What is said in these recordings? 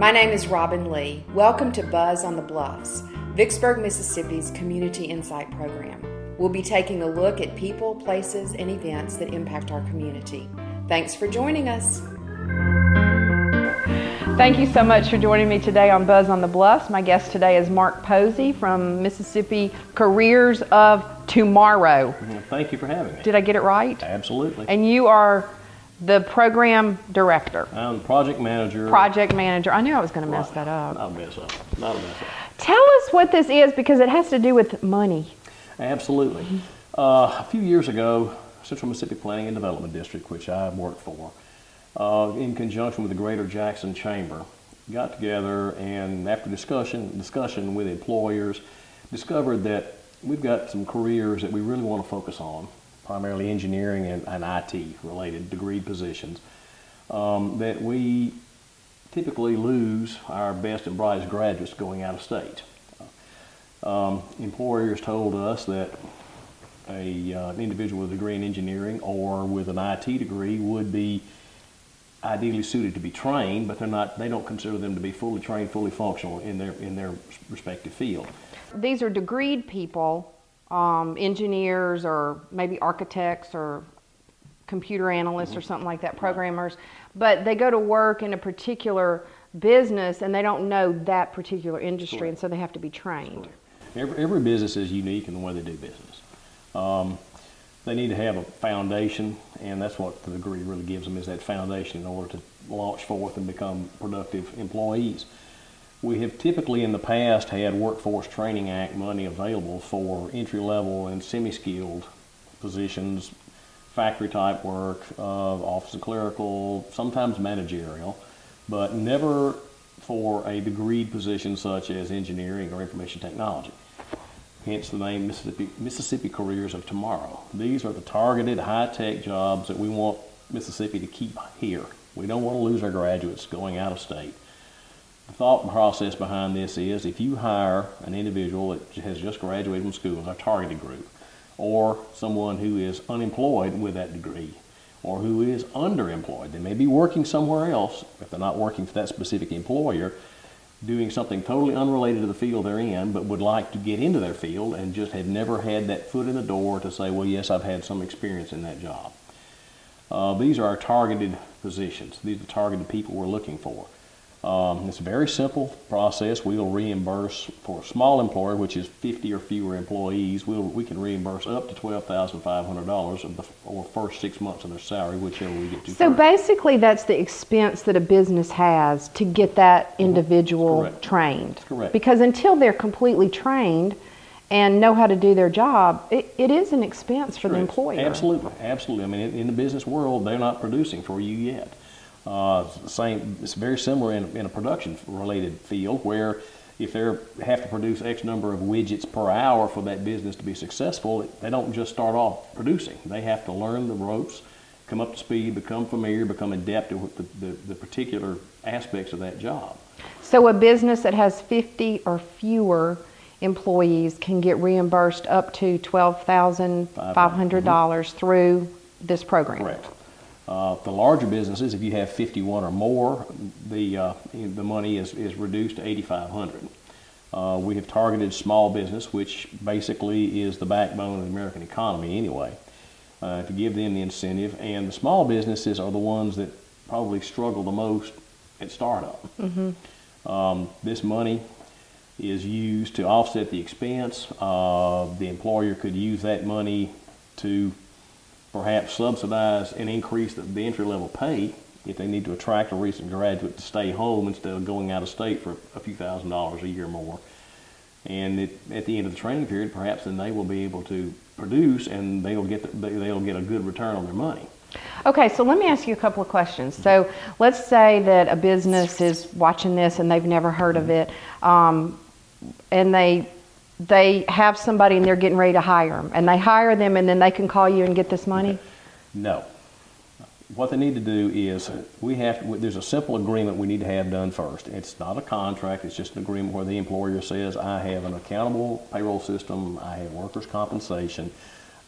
My name is Robin Lee. Welcome to Buzz on the Bluffs, Vicksburg, Mississippi's Community Insight Program. We'll be taking a look at people, places, and events that impact our community. Thanks for joining us. Thank you so much for joining me today on Buzz on the Bluffs. My guest today is Mark Posey from Mississippi Careers of Tomorrow. Thank you for having me. Did I get it right? Absolutely. And you are the program director. I'm the project manager. Project manager. I knew I was going to mess that up. Not a mess up. Not a mess up. Tell us what this is, because it has to do with money. Absolutely. A few years ago, Central Mississippi Planning and Development District, which I worked for, in conjunction with the Greater Jackson Chamber, got together and after discussion with employers, discovered that we've got some careers that we really want to focus on, primarily engineering and IT-related degree positions, that we typically lose our best and brightest graduates going out of state. Employers told us that an individual with a degree in engineering or with an IT degree would be ideally suited to be trained, but they don't consider them to be fully trained, fully functional in their respective field. These are degreed people, engineers or maybe architects or computer analysts or something like that, programmers, but they go to work in a particular business and they don't know that particular industry, and so they have to be trained. Every business is unique in the way they do business. They need to have a foundation, and that's what the degree really gives them, is that foundation in order to launch forth and become productive employees. We have typically in the past had Workforce Training Act money available for entry-level and semi-skilled positions, factory-type work, office and clerical, sometimes managerial, but never for a degreed position such as engineering or information technology. Hence the name Mississippi Careers of Tomorrow. These are the targeted high-tech jobs that we want Mississippi to keep here. We don't want to lose our graduates going out of state. The thought process behind this is if you hire an individual that has just graduated from school in our targeted group, or someone who is unemployed with that degree, or who is underemployed, they may be working somewhere else, if they're not working for that specific employer, doing something totally unrelated to the field they're in, but would like to get into their field and just had never had that foot in the door to say, well, yes, I've had some experience in that job. These are our targeted positions. These are targeted people we're looking for. It's a very simple process. We'll reimburse for a small employer, which is 50 or fewer employees. We can reimburse up to $12,500 or first 6 months of their salary, whichever we get to. So first. Basically, that's the expense that a business has to get that individual trained. Correct. Because until they're completely trained and know how to do their job, it is an expense for the employer. Absolutely, absolutely. I mean, in the business world, they're not producing for you yet. It's very similar in a production-related field where if they have to produce X number of widgets per hour for that business to be successful, they don't just start off producing. They have to learn the ropes, come up to speed, become familiar, become adept with the particular aspects of that job. So a business that has 50 or fewer employees can get reimbursed up to $12,500 through this program. Correct. The larger businesses, if you have 51 or more, the money is reduced to $8,500. We have targeted small business, which basically is the backbone of the American economy anyway, to give them the incentive. And the small businesses are the ones that probably struggle the most at startup. Mm-hmm. This money is used to offset the expense. The employer could use that money to perhaps subsidize and increase the entry-level pay if they need to attract a recent graduate to stay home instead of going out of state for a few $1,000s a year more. And at the end of the training period, perhaps then they will be able to produce and they'll get a good return on their money. Okay, so let me ask you a couple of questions. So let's say that a business is watching this and they've never heard of it, and they have somebody and they're getting ready to hire them, and they hire them and then they can call you and get this money? No. What they need to do is there's a simple agreement we need to have done first. It's not a contract, it's just an agreement where the employer says, I have an accountable payroll system, I have workers' compensation,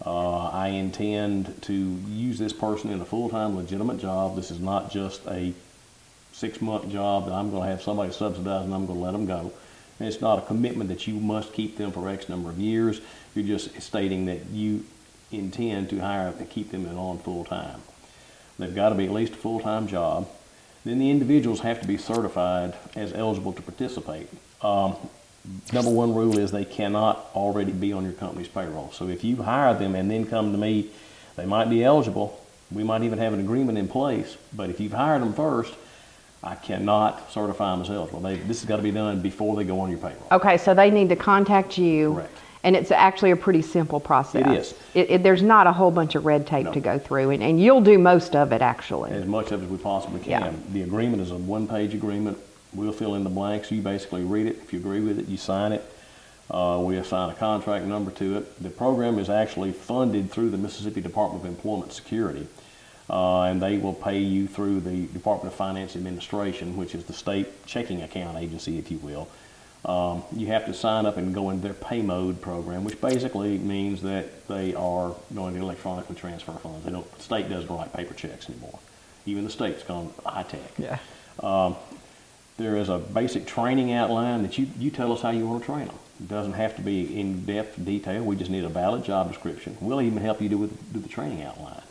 I intend to use this person in a full-time legitimate job. This is not just a 6-month job that I'm going to have somebody subsidize and I'm going to let them go. And it's not a commitment that you must keep them for X number of years. You're just stating that you intend to hire and keep them on full time. They've got to be at least a full-time job. Then the individuals have to be certified as eligible to participate. Number one rule is they cannot already be on your company's payroll. So if you hire them and then come to me, they might be eligible. We might even have an agreement in place. But if you've hired them first, I cannot certify them as eligible. This has got to be done before they go on your payroll. Okay, so they need to contact you. Correct. And it's actually a pretty simple process. It is. There's not a whole bunch of red tape No. to go through, and you'll do most of it, actually. As much of it as we possibly can. Yeah. The agreement is a one-page agreement. We'll fill in the blanks. You basically read it. If you agree with it, you sign it. We assign a contract number to it. The program is actually funded through the Mississippi Department of Employment Security, and they will pay you through the Department of Finance Administration, which is the state checking account agency, if you will. You have to sign up and go into their pay mode program, which basically means that they are going to electronically transfer funds. The state doesn't write paper checks anymore. Even the state's gone high tech. Yeah. There is a basic training outline that you tell us how you want to train them. It doesn't have to be in depth detail. We just need a valid job description. We'll even help you do the training outline.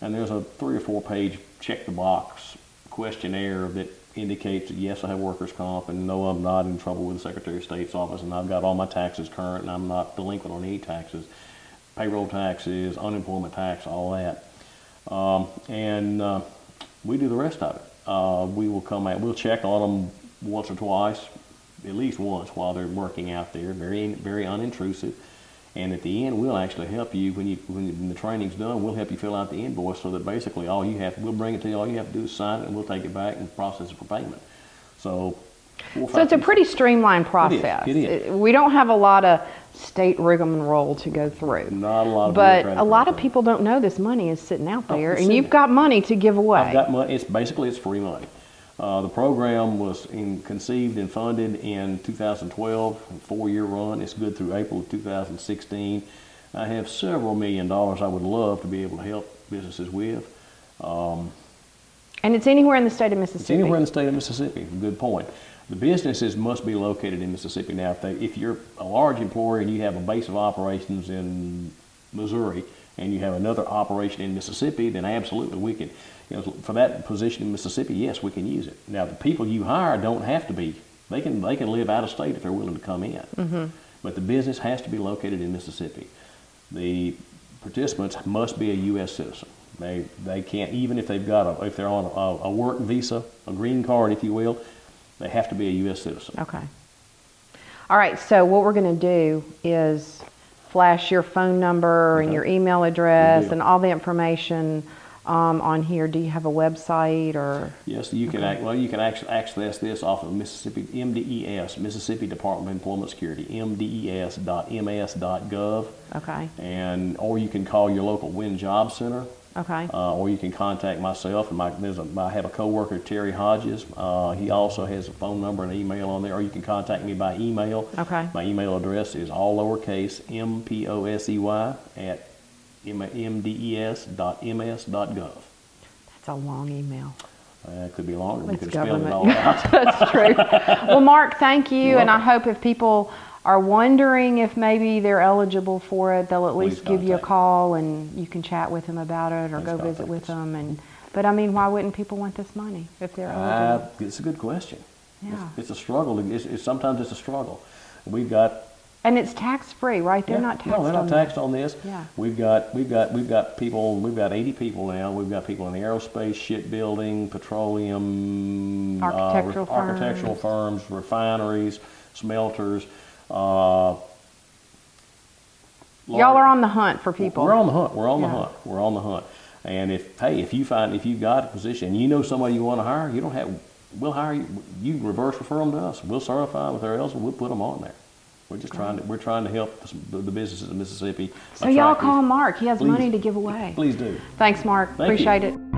And there's a 3 or 4 page check the box questionnaire that indicates that yes, I have workers' comp, and no, I'm not in trouble with the Secretary of State's office, and I've got all my taxes current, and I'm not delinquent on any taxes, payroll taxes, unemployment tax, all that. We do the rest of it. We will come out, we'll check on them once or twice, at least once while they're working out there, very, very unintrusive. And at the end, we'll actually help you when the training's done. We'll help you fill out the invoice so that basically we'll bring it to you. All you have to do is sign it, and we'll take it back and process it for payment. So it's a pretty streamlined process. It is. We don't have a lot of state rigmarole to go through. Not a lot of but a lot of people don't know this money is sitting out there, and you've got money to give away. I've got money. It's free money. The program was conceived and funded in 2012, a 4-year run. It's good through April of 2016. I have several $1 million I would love to be able to help businesses with. And it's anywhere in the state of Mississippi. It's anywhere in the state of Mississippi. Good point. The businesses must be located in Mississippi. Now, if you're a large employer and you have a base of operations in Missouri and you have another operation in Mississippi, then absolutely we can. For that position in Mississippi, yes, we can use it. Now, the people you hire don't have to be. They can live out of state if they're willing to come in. Mm-hmm. But the business has to be located in Mississippi. The participants must be a U.S. citizen. They can't, even if they're on a work visa, a green card, if you will, they have to be a U.S. citizen. Okay. All right. So what we're going to do is flash your phone number and your email address and all the information on here. Do you have a website or? Yes, you can. You can actually access this off of Mississippi MDES, Mississippi Department of Employment Security, MDES.ms.gov. Okay. Or you can call your local Win Job Center. Okay. Or you can contact myself. I have a coworker, Terry Hodges. He also has a phone number and email on there. Or you can contact me by email. Okay. My email address is all lowercase MPOSEY at mdes.ms.gov. That's a long email. It could be longer. We It's could have spelled it government. all out. That's true. Well, Mark, thank you. You're And I welcome. hope if people are wondering if maybe they're eligible for it, they'll at Please least give you a contact. call and you can chat with them about it or Please go visit contact with us. them. But I mean, why wouldn't people want this money if they're eligible? It's a good question. Yeah. It's a struggle. Sometimes it's a struggle. We've got. And it's tax-free, right? They're not taxed No, they're on not taxed on this. Yeah. We've got people. We've got 80 people now. We've got people in the aerospace, shipbuilding, petroleum, architectural firms, refineries, smelters. Y'all are on the hunt for people. We're on the hunt. We're on the Yeah. hunt. We're on the hunt. And if you've got a position, and you know somebody you want to hire, we'll hire you. You reverse refer them to us. We'll certify them if they're eligible. We'll put them on there. We're trying to help the businesses in Mississippi. So y'all call Mark. He has Please. money to give away. Please do. Thanks, Mark. Thank you. Appreciate it.